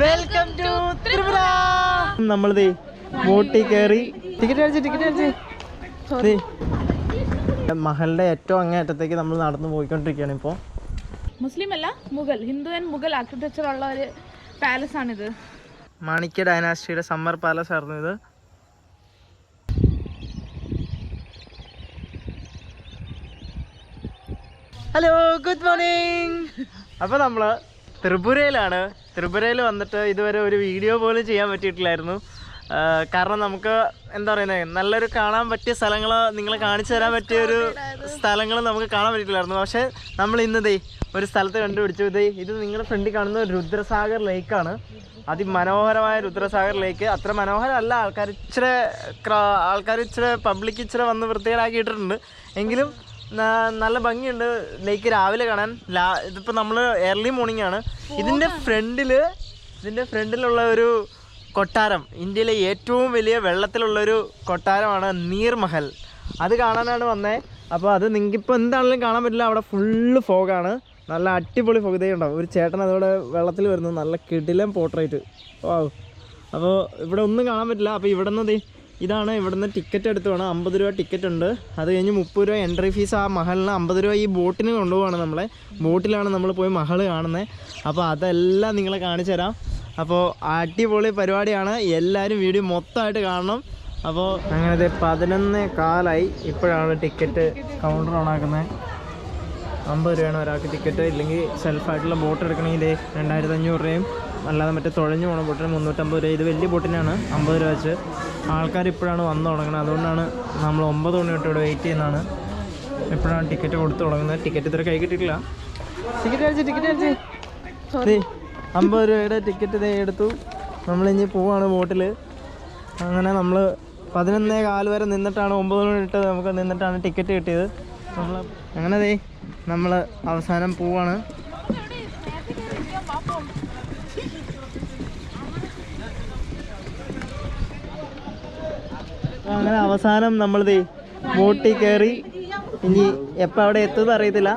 Welcome to Tripura. നമ്മളിതേ ബോട്ടിൽ കയറി ടിക്കറ്റ് അടിച്ച് മഹലിന്റെ ഏറ്റവും അങ്ങേയറ്റത്തേക്ക് നമ്മൾ നടന്നു പോയിക്കൊണ്ടിരിക്കുകയാണ്. ഇപ്പോൾ മുസ്ലിം അല്ല, മുഗൾ, ഹിന്ദു ആൻഡ് മുഗൾ ആർക്കിടെക്ചർ ഉള്ള ഒരു പാലസ് ആണിത്. മാണിക്യ ഡൈനാസ്റ്റിയുടെ സമ്മർ പാലസ് ആയിരുന്നു ഇത്. Hello, good morning. അപ്പോൾ നമ്മൾ ത്രിപുരയിലാണ്. ത്രിപുരയിൽ വന്നിട്ട് ഇതുവരെ ഒരു വീഡിയോ പോലും ചെയ്യാൻ പറ്റിയിട്ടില്ലായിരുന്നു. കാരണം നമുക്ക് എന്താ പറയുന്നത്, നല്ലൊരു കാണാൻ പറ്റിയ സ്ഥലങ്ങൾ നിങ്ങളെ കാണിച്ചു തരാൻ പറ്റിയ ഒരു സ്ഥലങ്ങൾ നമുക്ക് കാണാൻ പറ്റിയിട്ടില്ലായിരുന്നു. പക്ഷേ നമ്മൾ ഇന്നതേ ഒരു സ്ഥലത്ത് കണ്ടുപിടിച്ചു. ഇത് നിങ്ങളുടെ ഫ്രണ്ടിൽ കാണുന്ന രുദ്രസാഗർ ലേക്കാണ്. അതിമനോഹരമായ രുദ്രസാഗർ ലേക്ക്. അത്ര മനോഹരമല്ല, ആൾക്കാർ ഇച്ചിരി പബ്ലിക് ഇച്ചിരി വന്ന് വൃത്തികേടാക്കിയിട്ടുണ്ട്. എങ്കിലും നല്ല ഭംഗിയുണ്ട് ലേക്ക് രാവിലെ കാണാൻ. ഇതിപ്പോൾ നമ്മൾ ഏർലി മോർണിംഗ് ആണ്. ഇതിൻ്റെ ഫ്രണ്ടിലുള്ള ഒരു കൊട്ടാരം, ഇന്ത്യയിലെ ഏറ്റവും വലിയ വെള്ളത്തിലുള്ളൊരു കൊട്ടാരമാണ് നീർമഹൽ. അത് കാണാനാണ് വന്നത്. അപ്പോൾ അത് നിങ്ങൾക്കിപ്പോൾ എന്താണെങ്കിലും കാണാൻ പറ്റില്ല. അവിടെ ഫുള്ള് ഫോഗാണ്, നല്ല അടിപൊളി ഫോഗ് ഉണ്ടാവും. ഒരു ചേട്ടൻ അതോടെ വെള്ളത്തിൽ വരുന്നത്, നല്ല കിടിലം പോർട്രേറ്റ്. ഓ, അപ്പോൾ ഇവിടെ ഒന്നും കാണാൻ പറ്റില്ല. അപ്പോൾ ഇവിടെ നിന്ന് ഇതാണ്, ഇവിടുന്ന് ടിക്കറ്റ് എടുത്ത് വേണം. 50 രൂപ ടിക്കറ്റ് ഉണ്ട്. അത് കഴിഞ്ഞ് 30 രൂപ എൻട്രി ഫീസ്. ആ മഹലിന് 50 രൂപ ഈ ബോട്ടിന് കൊണ്ടുപോവാണ്. നമ്മളെ ബോട്ടിലാണ് നമ്മൾ പോയി മഹൽ കാണുന്നത്. അപ്പോൾ അതെല്ലാം നിങ്ങളെ കാണിച്ചു തരാം. അപ്പോൾ അടിപൊളി പരിപാടിയാണ്, എല്ലാവരും വീഡിയോ മൊത്തമായിട്ട് കാണണം. അപ്പോൾ അങ്ങനത്തെ 11:15 ഇപ്പോഴാണ് ടിക്കറ്റ് കൗണ്ടർ ഓണാക്കുന്നത്. 50 രൂപയാണ് ഒരാൾക്ക് ടിക്കറ്റ്. ഇല്ലെങ്കിൽ സെൽഫായിട്ടുള്ള ബോട്ട് എടുക്കണമെങ്കിൽ 2500 രൂപയും, അല്ലാതെ മറ്റേ തുഴഞ്ഞു പോകണ ബോട്ടിന് 350 രൂപ. ഇത് വലിയ ബോട്ടിനാണ് 50 രൂപ വെച്ച്. ആൾക്കാർ ഇപ്പോഴാണ് വന്നു തുടങ്ങുന്നത്. അതുകൊണ്ടാണ് നമ്മൾ 9 മണി തൊട്ട് ഇവിടെ വെയിറ്റ് ചെയ്യുന്നതാണ്. ഇപ്പോഴാണ് ടിക്കറ്റ് കൊടുത്ത് തുടങ്ങുന്നത്. ടിക്കറ്റ് ഇതുവരെ കൈ കിട്ടിയിട്ടില്ല. ടിക്കറ്റ് അടിച്ച് 50 രൂപയുടെ ടിക്കറ്റ് ഇതേ എടുത്തു. നമ്മളിഞ്ഞ് പോവാണ് ബോട്ടിൽ. അങ്ങനെ നമ്മൾ 11:15 വരെ നിന്നിട്ടാണ്, 9 മണി തൊട്ട് നമുക്ക് നിന്നിട്ടാണ് ടിക്കറ്റ് കിട്ടിയത്. അങ്ങനെ നമ്മൾ അവസാനം പോവാണ്. അങ്ങനെ അവസാനം നമ്മളിത് ബോട്ടിൽ കയറി. ഇനി എപ്പോൾ അവിടെ എത്തുമെന്ന് അറിയത്തില്ല.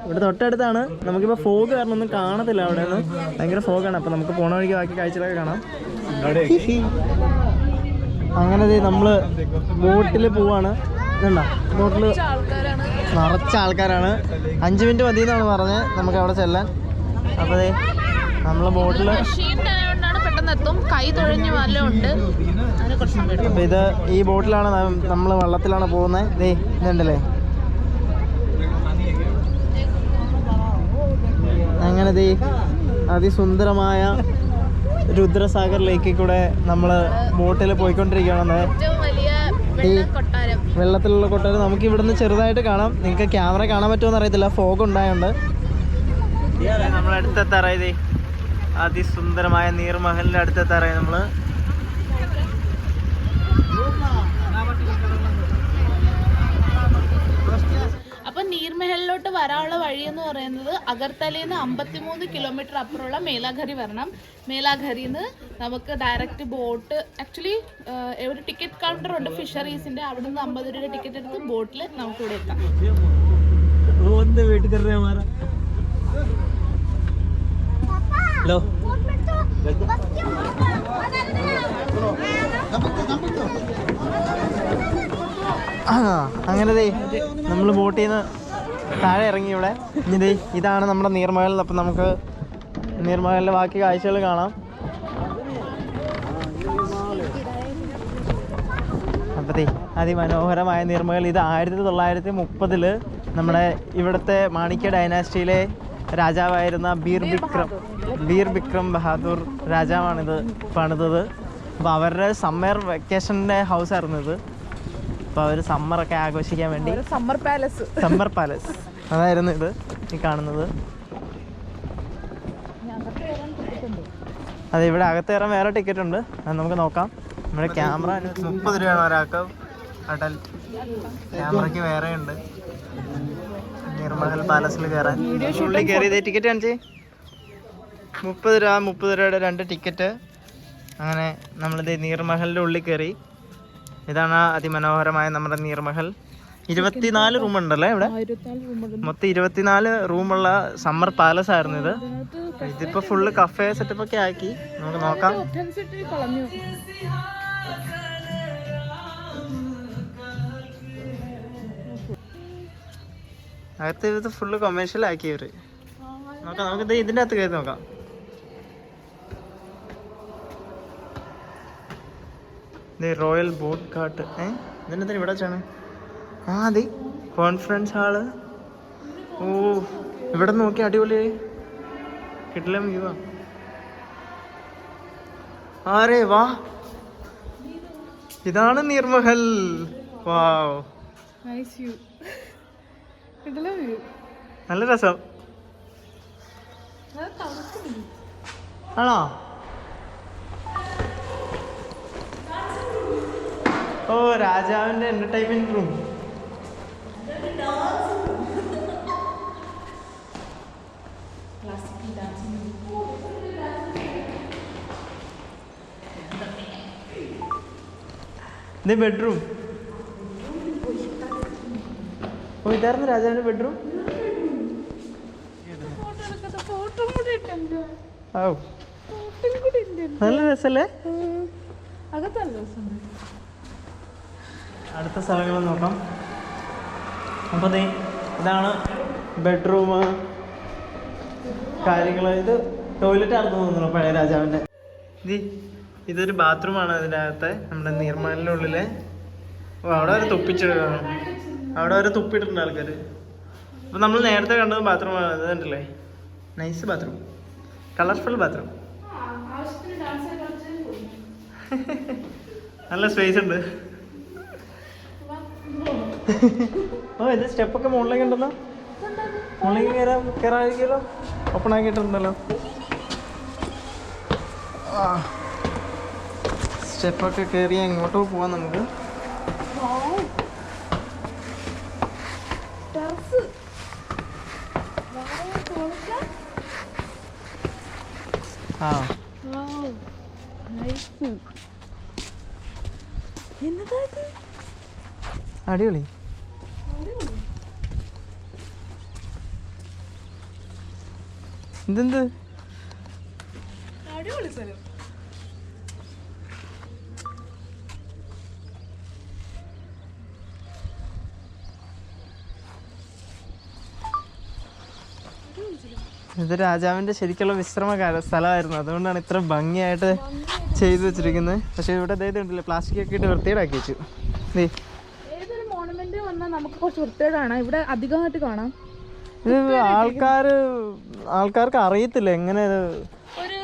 ഇവിടെ തൊട്ടടുത്താണ്. നമുക്കിപ്പോൾ ഫോഗ് കാരണം ഒന്നും കാണത്തില്ല. അവിടെ നിന്ന് ഭയങ്കര ഫോഗാണ്. അപ്പോൾ നമുക്ക് പോണ വഴിക്ക് ബാക്കി കാഴ്ചകളൊക്കെ കാണാം. അങ്ങനെ നമ്മൾ ബോട്ടിൽ പോവാണ്. ഇതുണ്ടോ, ബോട്ടിൽ നിറച്ച ആൾക്കാരാണ്. 5 മിനിറ്റ് മതി എന്നാണ് പറഞ്ഞത് നമുക്ക് അവിടെ ചെല്ലാൻ. അപ്പോൾ നമ്മൾ ബോട്ടിൽ അപ്പോൾ ഇത് ഈ ബോട്ടിലാണ് നമ്മൾ വെള്ളത്തിലാണ് പോകുന്നത്. ഇതുണ്ടല്ലേ, അങ്ങനെ അതിസുന്ദരമായ രുദ്രസാഗർ ലേക്കിൽ കൂടെ നമ്മൾ ബോട്ടിൽ പോയിക്കൊണ്ടിരിക്കുകയാണ്. ഈ വെള്ളത്തിലുള്ള കൊട്ടാരം നമുക്ക് ഇവിടുന്ന് ചെറുതായിട്ട് കാണാം. നിങ്ങൾക്ക് ക്യാമറ കാണാൻ പറ്റുമോ അറിയത്തില്ല, ഫോഗ് ഉണ്ടായോണ്ട്. നമ്മളടുത്തെത്താറായത് അതിസുന്ദരമായ നീർമഹലിൻ്റെ അടുത്തെത്താറായി നമ്മൾ. അപ്പൊ നീർമഹലിലോട്ട് വരാനുള്ള വഴി എന്ന് പറയുന്നത് അഗർത്തലയിൽ നിന്ന് 53 കിലോമീറ്റർ അപ്പുറമുള്ള മേലാഘരി വരണം. മേലാഘരിയിൽ നിന്ന് നമുക്ക് ഡയറക്റ്റ് ബോട്ട്, ആക്ച്വലി ഒരു ടിക്കറ്റ് കൗണ്ടർ ഉണ്ട് ഫിഷറീസിന്റെ, അവിടെ നിന്ന് 50 രൂപ ടിക്കറ്റ് എടുത്ത് ബോട്ടിൽ നമുക്ക് ഇവിടെ എത്താം. അങ്ങനെ നമ്മൾ ബോട്ടിൽ നിന്ന് താഴെ ഇറങ്ങി. ഇവിടെ ഇനി ഇതാണ് നമ്മുടെ നീർമഹൽ. അപ്പം നമുക്ക് നീർമഹലിൻ്റെ ബാക്കി കാഴ്ചകൾ കാണാം. അപ്പത്തേ അതിമനോഹരമായ നീർമഹൽ. ഇത് 1930 നമ്മുടെ ഇവിടുത്തെ മാണിക്യ ഡൈനാസ്റ്റിയിലെ രാജാവായിരുന്ന ബീർ ബിക്രം ബഹാദൂർ രാജാവാണിത് പണിതത്. അപ്പോൾ അവരുടെ സമ്മർ വെക്കേഷൻ്റെ ഹൗസായിരുന്നു ഇത്. അപ്പോൾ അവർ സമ്മറൊക്കെ ആഘോഷിക്കാൻ വേണ്ടി സമ്മർ പാലസ് അതായിരുന്നു ഇത് ഈ കാണുന്നത്. അതെ, ഇവിടെ അകത്ത് കയറാൻ വേറെ ടിക്കറ്റ് ഉണ്ട്, അത് നമുക്ക് നോക്കാം. നമ്മുടെ ക്യാമറ 30 രൂപയാണ് ഒരാൾക്ക്. അടൽ ക്യാമറയ്ക്ക് വേറെ ഉണ്ട്. നിർമഹൽ പാലസിൽ കയറാൻ ഉള്ളിൽ കയറി ടിക്കറ്റ് കാണിച്ചേ. 30 രൂപയുടെ 2 ടിക്കറ്റ്. അങ്ങനെ നമ്മളിത് നീർമഹലിൻ്റെ ഉള്ളിൽ കയറി. ഇതാണ് അതിമനോഹരമായ നമ്മുടെ നീർമഹൽ. 24 റൂം ഉണ്ടല്ലേ ഇവിടെ? 24 റൂമുണ്ട്. മൊത്തം 24 റൂമുള്ള സമ്മർ പാലസ് ആയിരുന്നു ഇത്. ഇതിപ്പോ ഫുള്ള് കഫേ സെറ്റപ്പ് ഒക്കെ ആക്കി. നമുക്ക് നോക്കാം. ഒഫൻസിറ്റി കളഞ്ഞു. അകത്ത് ഇത് ഫുള്ള് കൊമേഴ്ഷ്യൽ ആക്കി ഇവര്. നോക്കാം, നമുക്ക് ഇതിന്റെ അകത്ത് കയറി നോക്കാം. റോയൽ ബോട്ട് കാട്ട്. ഇതിനെന്താ ഇവിടെ വെച്ചാണ്? അതെ കോൺഫറൻസ് ഹാള്. ഓ ഇവിടെ നോക്കി അടിപൊളി കിട്ടില്ല വ്യൂവാ. ആരേ വാ, ഇതാണ് നീർമഹൽ. വാവ്, നൈസ് വ്യൂ. കിട്ടില്ല വ്യൂ. നല്ല രസം ആണോ? ഓ രാജാവിന്റെ എന്റർടൈൻമെന്റ് റൂം. ഇത് ബെഡ്റൂം. ഓ ഇതായിരുന്നു രാജാവിന്റെ ബെഡ്റൂം. ഓ നല്ല രസല്ലേ? അടുത്ത സ്ഥലങ്ങൾ നോക്കാം. അപ്പോൾ ഇതാണ് ബെഡ്റൂം കാര്യങ്ങൾ. ഇത് ടോയ്ലറ്റ് ആണെന്ന് തോന്നുന്നു പഴയ രാജാവിൻ്റെ. ഇതൊരു ബാത്റൂമാണ് അതിൻ്റെ അകത്തെ, നമ്മുടെ നീർമഹലിൻ്റെ ഉള്ളിലെ. ഓ അവിടെ വരെ തുപ്പിച്ചിടുകയാണ്, അവിടെ വരെ തുപ്പിയിട്ടുണ്ട് ആൾക്കാർ. അപ്പോൾ നമ്മൾ നേരത്തെ കണ്ടത് ബാത്റൂമാണ് ഇത്. കണ്ടില്ലേ? Nice bathroom, colourful bathroom. നല്ല സ്പേസ് ഉണ്ട്. ഓ ഇത് സ്റ്റെപ്പൊക്കെ മുകളിലേക്ക് ഉണ്ടല്ലോ. മുകളിലേക്ക് കയറാതിരിക്കുമല്ലോ, ഓപ്പൺ ആക്കിയിട്ടുണ്ടല്ലോ. ആ സ്റ്റെപ്പൊക്കെ കയറി എങ്ങോട്ടോ പോവാം നമുക്ക്. ആ അടിപൊളി. ഇതെന്ത് അടിപൊളി സ്ഥലം. ഇത് രാജാവിന്റെ ശരിക്കുള്ള വിശ്രമ സ്ഥലമായിരുന്നു, അതുകൊണ്ടാണ് ഇത്ര ഭംഗിയായിട്ട് ചെയ്തു വെച്ചിരിക്കുന്നത്. പക്ഷെ ഇവിടെ ഉണ്ടല്ലോ പ്ലാസ്റ്റിക് ഒക്കെ ഇട്ട് വൃത്തിയേടാക്കി വെച്ചു. ഏതൊരു മോണമെന്റ് വന്നാൽ നമുക്ക് കുറച്ച് വൃത്തിയേടാണ് ഇവിടെ അധികമായിട്ട് കാണാം. ഇത് ആൾക്കാർക്ക് അറിയത്തില്ല എങ്ങനെ ഒരു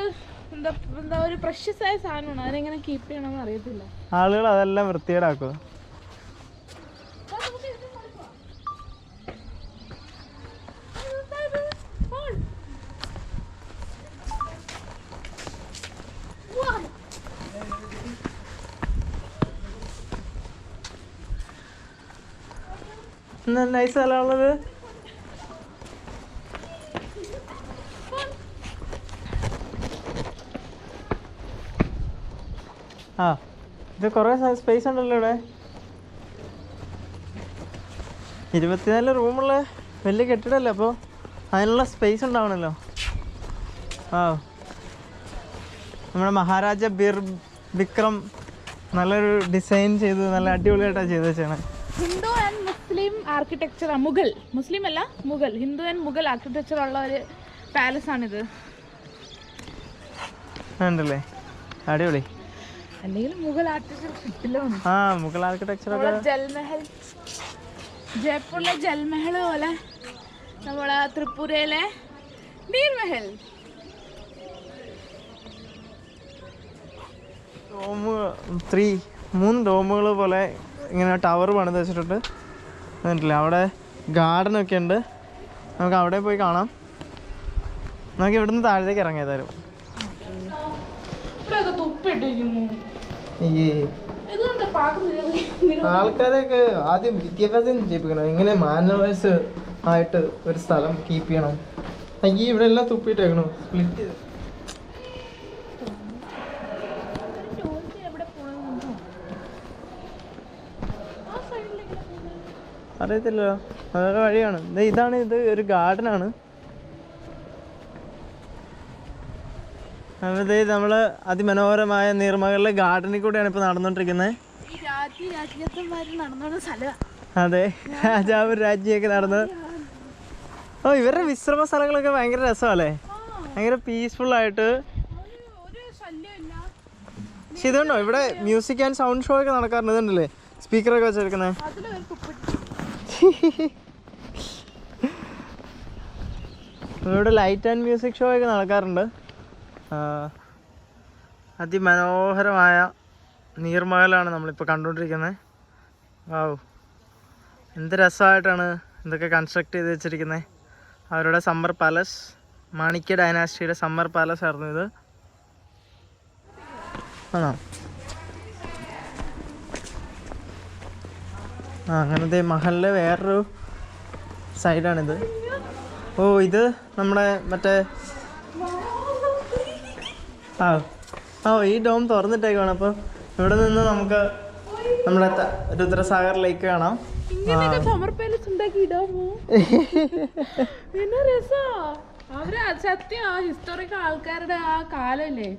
എന്താ ഒരു പ്രഷ്യസ് ആയ സാധനമാണ്, അതിനെങ്ങനെ കീപ്പ് ചെയ്യണമെന്ന് അറിയത്തില്ല. ആളുകൾ അതെല്ലാം വൃത്തിയേടാക്കുക. നൈസ് സ്ഥലമാണത്. ആ ഇത് കുറേ സ്പേസ് ഉണ്ടല്ലോ ഇവിടെ. 24 റൂമുള്ള വലിയ കെട്ടിടമല്ലേ, അപ്പോൾ അതിനുള്ള സ്പേസ് ഉണ്ടാവണല്ലോ. ആ നമ്മുടെ മഹാരാജ വിക്രം നല്ലൊരു ഡിസൈൻ ചെയ്ത് നല്ല അടിപൊളിയായിട്ടാണ് ചെയ്ത് വെച്ചാണ്. ഹിന്ദു ആൻഡ് മുസ്ലിം ആർക്കിടെക്ചർ, മുസ്ലിം അല്ല മുഗൾ, ഹിന്ദു ആൻഡ് മുഗൾ ആർക്കിടെക്ചർ ഉള്ള ഒരു പാലസ് ആണിത്. ഉണ്ടല്ലേ, അടിപൊളി. അല്ലെങ്കിൽ മുഗൾ ആർക്കിടെക്ചർ കിട്ടില്ല. ആ മുഗൾ ആർക്കിടെക്ചർ. ജൽമഹൽ, ജയ്പൂരിലെ ജൽമഹൽ പോലെ നമ്മളെ ത്രിപുരയിലെ നീർമഹൽ. മൂന്ന് ഡോമുകൾ പോലെ ഇങ്ങനെ ടവർ പണിത് വെച്ചിട്ടുണ്ട്. എന്നിട്ടില്ല അവിടെ ഗാർഡനൊക്കെ ഉണ്ട്, നമുക്ക് അവിടെ പോയി കാണാം. നമുക്ക് ഇവിടുന്ന് താഴത്തേക്ക് ഇറങ്ങിയതായാലും. ആൾക്കാരെയൊക്കെ ആദ്യം വിദ്യാഭ്യാസം ചെയ്യിപ്പിക്കണം, എങ്ങനെ മാനേഴ്സ് ആയിട്ട് ഒരു സ്ഥലം കീപ്പ് ചെയ്യണം. അയ്യേ ഇവിടെ എല്ലാം തുപ്പിയിട്ടേക്കണു, സ്പ്ലിറ്റ് ചെയ്ത്. അറിയത്തില്ലല്ലോ, വേറെ വഴിയാണ്. ഇതാണ്, ഇത് ഒരു ഗാർഡനാണ്. അതെ, നമ്മള് അതിമനോഹരമായ നീർമകളിലെ ഗാർഡനിൽ കൂടെയാണ് ഇപ്പൊ നടന്നുകൊണ്ടിരിക്കുന്നത്. അതെ, രാജാവ് രാജ്ഞിയൊക്കെ നടന്ന്. ഓ, ഇവരുടെ വിശ്രമ സ്ഥലങ്ങളൊക്കെ ഭയങ്കര രസമല്ലേ, ഭയങ്കര പീസ്ഫുൾ ആയിട്ട്. പക്ഷെ ഇതുണ്ടോ, ഇവിടെ മ്യൂസിക് ആൻഡ് സൗണ്ട് ഷോ ഒക്കെ നടക്കാറുണ്ട്. ഇതുണ്ടല്ലേ സ്പീക്കറൊക്കെ വെച്ചെടുക്കുന്നത്. ഇവിടെ ലൈറ്റ് ആൻഡ് മ്യൂസിക് ഷോ ഒക്കെ നടക്കാറുണ്ട്. അതിമനോഹരമായ നീർമഹലാണ് നമ്മളിപ്പോൾ കണ്ടുകൊണ്ടിരിക്കുന്നത്. വാവ്, എന്ത് രസമായിട്ടാണ് ഇതൊക്കെ കൺസ്ട്രക്ട് ചെയ്ത് വെച്ചിരിക്കുന്നത്. അവരുടെ സമ്മർ പാലസ്, മാണിക്യ ഡൈനാസ്റ്റിയുടെ സമ്മർ പാലസ് ആയിരുന്നു ഇത്. ആണോ? അങ്ങനത്തെ മഹലിലെ വേറൊരു സൈഡാണിത്. ഓ, ഇത് നമ്മുടെ മറ്റേ ഈ ഡോം തുറന്നിട്ടേക്കാണ്. അപ്പോൾ ഇവിടെ നിന്ന് നമുക്ക് നമ്മുടെ രുദ്രസാഗർ ലേക്ക് കാണാം. സത്യം ഹിസ്റ്റോറിക്കൽ ആൾക്കാരുടെ ആ കാലല്ലേ,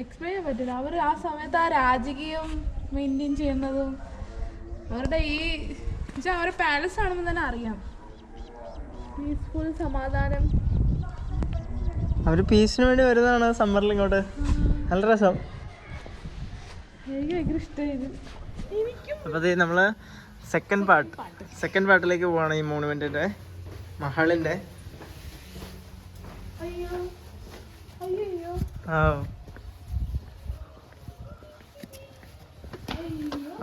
എക്സ്പ്ലെയിൻ ചെയ്യാൻ പറ്റില്ല. അവർ ആ സമയത്ത് ആ രാജകീയം മെയിൻറ്റെയിൻ ചെയ്യുന്നതും അവരുടെ ഈ അവരുടെ പാലസ് ആണെന്ന് തന്നെ അറിയാം. പീസ്ഫുൾ, സമാധാനം. അവർ പീസിന് വേണ്ടി വരുന്നതാണ് സമ്മറിൽ ഇങ്ങോട്ട്. നല്ല രസം. എനിക്ക് ഭയങ്കര ഇഷ്ടമായത്. അപ്പോൾ നമ്മള് സെക്കൻഡ് പാർട്ടിലേക്ക് പോവാണ് ഈ മോണുമെന്റിന്റെ, മഹളിന്റെ.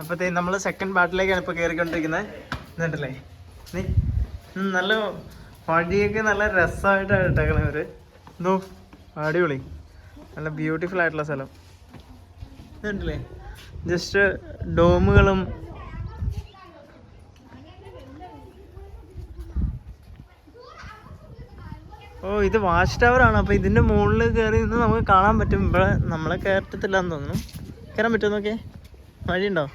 അപ്പത്തേ നമ്മള് സെക്കൻഡ് പാർട്ടിലേക്കാണ് ഇപ്പൊ കയറിക്കൊണ്ടിരിക്കുന്നത്. എന്നിട്ടല്ലേ നല്ല വഴിയൊക്കെ നല്ല രസമായിട്ടാണ് ഇട്ടേക്കണേ അവര്. എന്തോ അടിപൊളി, നല്ല ബ്യൂട്ടിഫുൾ ആയിട്ടുള്ള സ്ഥലം. എന്നിട്ടല്ലേ ജസ്റ്റ് ഡോമുകളും ഇത് വാച്ച് ടവർ ആണ്. അപ്പൊ ഇതിന്റെ മുകളിൽ കയറി നിന്ന് നമുക്ക് കാണാൻ പറ്റും. ഇവിടെ നമ്മളെ കയറ്റത്തില്ലാന്ന് തോന്നുന്നു. കയറാൻ പറ്റുമോ നോക്കേ, വഴിയുണ്ടോ?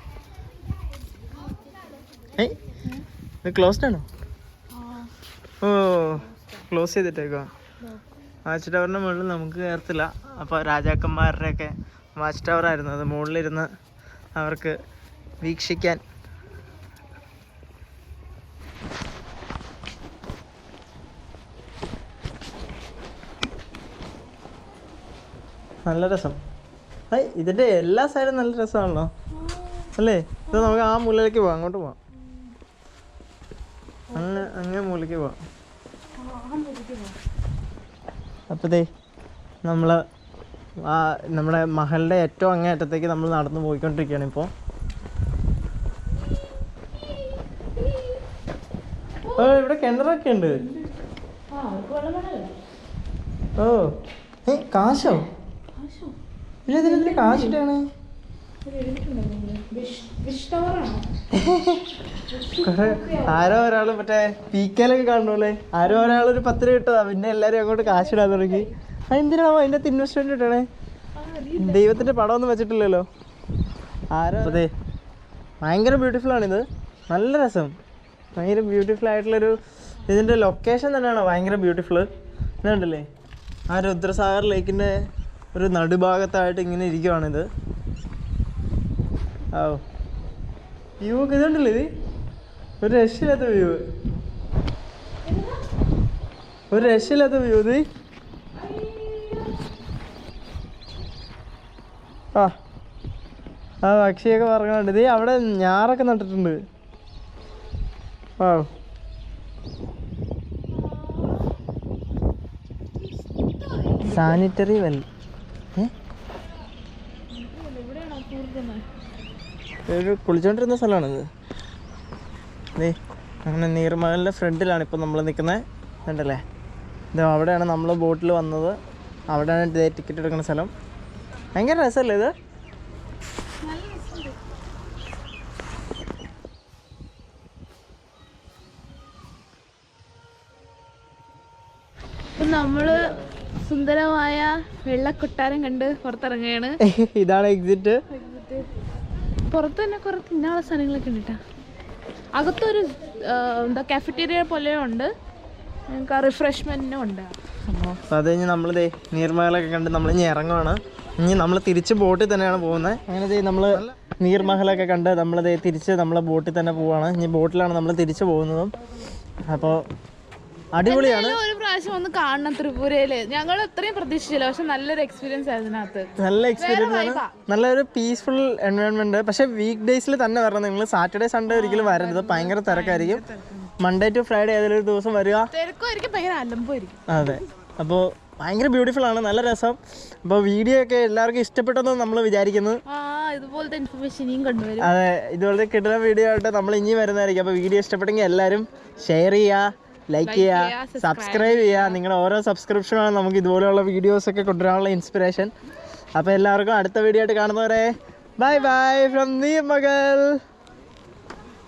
ഇത് ക്ലോസ്ഡ് ആണോ? ഓ, ക്ലോസ് ചെയ്തിട്ടേക്കോ. വാച്ച് ടവറിന്റെ മുകളിൽ നമുക്ക് കയറത്തില്ല. അപ്പോൾ രാജാക്കന്മാരുടെയൊക്കെ വാച്ച് ടവർ ആയിരുന്നു അത്. മുകളിലിരുന്ന് അവർക്ക് വീക്ഷിക്കാൻ. നല്ല രസം. ഇതിന്റെ എല്ലാ സൈഡും നല്ല രസമാണല്ലോ അല്ലേ? ഇത് നമുക്ക് ആ മൂലയിലേക്ക് പോവാം, അങ്ങോട്ട് പോവാം. അങ്ങേ മൂലയ്ക്ക് പോവാം. അപ്പത്തേ നമ്മള് നമ്മുടെ മഹലിന്റെ ഏറ്റവും അങ്ങേ അറ്റത്തേക്ക് നമ്മൾ നടന്നു പോയിക്കൊണ്ടിരിക്കുകയാണ് ഇപ്പോൾ. ഇവിടെ കിണറൊക്കെ ഉണ്ട്. ഓ, കാശോ? ഇതിനെന്തിനാ കാശിട്ടാണ്? ആരോ ഒരാള് മറ്റേ പീക്കലൊക്കെ കാണുന്നല്ലേ, ആരോ ഒരാളൊരു 10 രൂപ ഇട്ടതാ, പിന്നെ എല്ലാരും അങ്ങോട്ട് കാശിടാൻ തുടങ്ങി. അതെന്തിനാണോ അതിൻ്റെ അകത്ത് ഇൻവെസ്റ്റ്മെന്റ് ഇട്ടണേ? ദൈവത്തിന്റെ പടമൊന്നും വെച്ചിട്ടില്ലല്ലോ ആരോ. അതെ, ഭയങ്കര ബ്യൂട്ടിഫുൾ ആണിത്. നല്ല രസം, ഭയങ്കര ബ്യൂട്ടിഫുൾ ആയിട്ടുള്ളൊരു, ഇതിന്റെ ലൊക്കേഷൻ തന്നെയാണ് ഭയങ്കര ബ്യൂട്ടിഫുൾ. ഇതുണ്ടല്ലേ ആ രുദ്രസാഗർ ലേക്കിന്റെ ഒരു നടുഭാഗത്തായിട്ട് ഇങ്ങനെ ഇരിക്കുവാണിത്. ഓ, വ്യൂ ഒക്കെ ഇതുണ്ടല്ലേ, ഇത് ഒരു രക്ഷയില്ലാത്ത വ്യൂ, ഒരു രക്ഷയില്ലാത്ത വ്യൂ. ഇത് ആ പക്ഷിയൊക്കെ പറഞ്ഞുണ്ട്. ഇത് അവിടെ ഞാറൊക്കെ നട്ടിട്ടുണ്ട്. ആ, സാനിറ്ററി വെൽ. ഒരു കുളിച്ചോണ്ടിരുന്ന സ്ഥലമാണിത്. അങ്ങനെ നീർമഹലിൻ്റെ ഫ്രണ്ടിലാണ് ഇപ്പം നമ്മൾ നിൽക്കുന്നത്. ഉണ്ടല്ലേ, ഇത് അവിടെയാണ് നമ്മൾ ബോട്ടിൽ വന്നത്. അവിടെയാണ് ടിക്കറ്റ് എടുക്കുന്ന സ്ഥലം. ഭയങ്കര രസമല്ലേ ഇത്? നമ്മള് സുന്ദരമായ വെള്ളക്കൊട്ടാരം കണ്ട് പുറത്തിറങ്ങുകയാണ്. ഇതാണ് എക്സിറ്റ്. പുറത്ത് തന്നെ കുറെ തിന്നാനുള്ള സ്ഥലങ്ങളൊക്കെ ഉണ്ട് കേട്ടോ. അകത്തൊരു എന്താ കാഫറ്റീരിയ പോലെ ഉണ്ട്, നിങ്ങൾക്ക് റിഫ്രഷ്മെന്റിനും ഉണ്ട്. അപ്പോൾ അത് കഴിഞ്ഞ് നമ്മൾ നീർമഹലൊക്കെ കണ്ട് നമ്മൾ ഇനി ഇറങ്ങുവാണ്. ഇനി നമ്മൾ തിരിച്ച് ബോട്ടിൽ തന്നെയാണ് പോകുന്നത്. അങ്ങനെ നമ്മൾ നീർമഹലൊക്കെ കണ്ട് നമ്മൾ തിരിച്ച് നമ്മളെ ബോട്ടിൽ തന്നെ പോവാണ്. ഇനി ബോട്ടിലാണ് നമ്മൾ തിരിച്ച് പോകുന്നതും. അപ്പോൾ അടിപൊളിയാണ്. ഒരു പ്രാവശ്യം ഒന്ന് കാണണം ത്രിപുരയില്. ഞങ്ങൾ അത്രയും പ്രതീക്ഷിച്ചില്ല, പക്ഷെ നല്ലൊരു എക്സ്പീരിയൻസ് ആയിരുന്നു ഇതിനകത്ത്. നല്ല എക്സ്പീരിയൻസ് ആണ്, നല്ലൊരു പീസ്ഫുൾ എൻവയോൺമെന്റ്. പക്ഷെ വീക്ക് ഡേയ്സിൽ തന്നെ വരണം. നിങ്ങൾ സാറ്റർഡേ സൺഡേ ഒരിക്കലും വരരുത്, ഭയങ്കര തിരക്കായിരിക്കും. മൺഡേ ടു ഫ്രൈഡേ ഏതെങ്കിലും ഒരു ദിവസം വരിക. തിരക്കുമായിരിക്കും, ഭയങ്കര അലമ്പുമായിരിക്കും. അതെ, അപ്പോൾ ഭയങ്കര ബ്യൂട്ടിഫുൾ ആണ്, നല്ല രസം. അപ്പോൾ വീഡിയോ ഒക്കെ എല്ലാവർക്കും ഇഷ്ടപ്പെട്ടെന്ന് നമ്മൾ വിചാരിക്കുന്നു. ഇതുപോലത്തെ ഇൻഫർമേഷൻ ഇനിയും കൊണ്ടുവരും. അതെ, ഇതുപോലത്തെ കിട്ടുന്ന വീഡിയോ ആയിട്ട് നമ്മൾ ഇനി വരുന്നതായിരിക്കും. അപ്പോൾ വീഡിയോ ഇഷ്ടപ്പെട്ടെങ്കിൽ എല്ലാവരും ഷെയർ ചെയ്യുക, ലൈക്ക് ചെയ്യുക, സബ്സ്ക്രൈബ് ചെയ്യുക. നിങ്ങളുടെ ഓരോ സബ്സ്ക്രിപ്ഷനാണ് നമുക്ക് ഇതുപോലെയുള്ള വീഡിയോസൊക്കെ കൊണ്ടുവരാനുള്ള ഇൻസ്പിറേഷൻ. അപ്പോൾ എല്ലാവർക്കും അടുത്ത വീഡിയോ ആയിട്ട് കാണുന്നവരെ ബൈ ബൈ ഫ്രം നീർമഹൽ.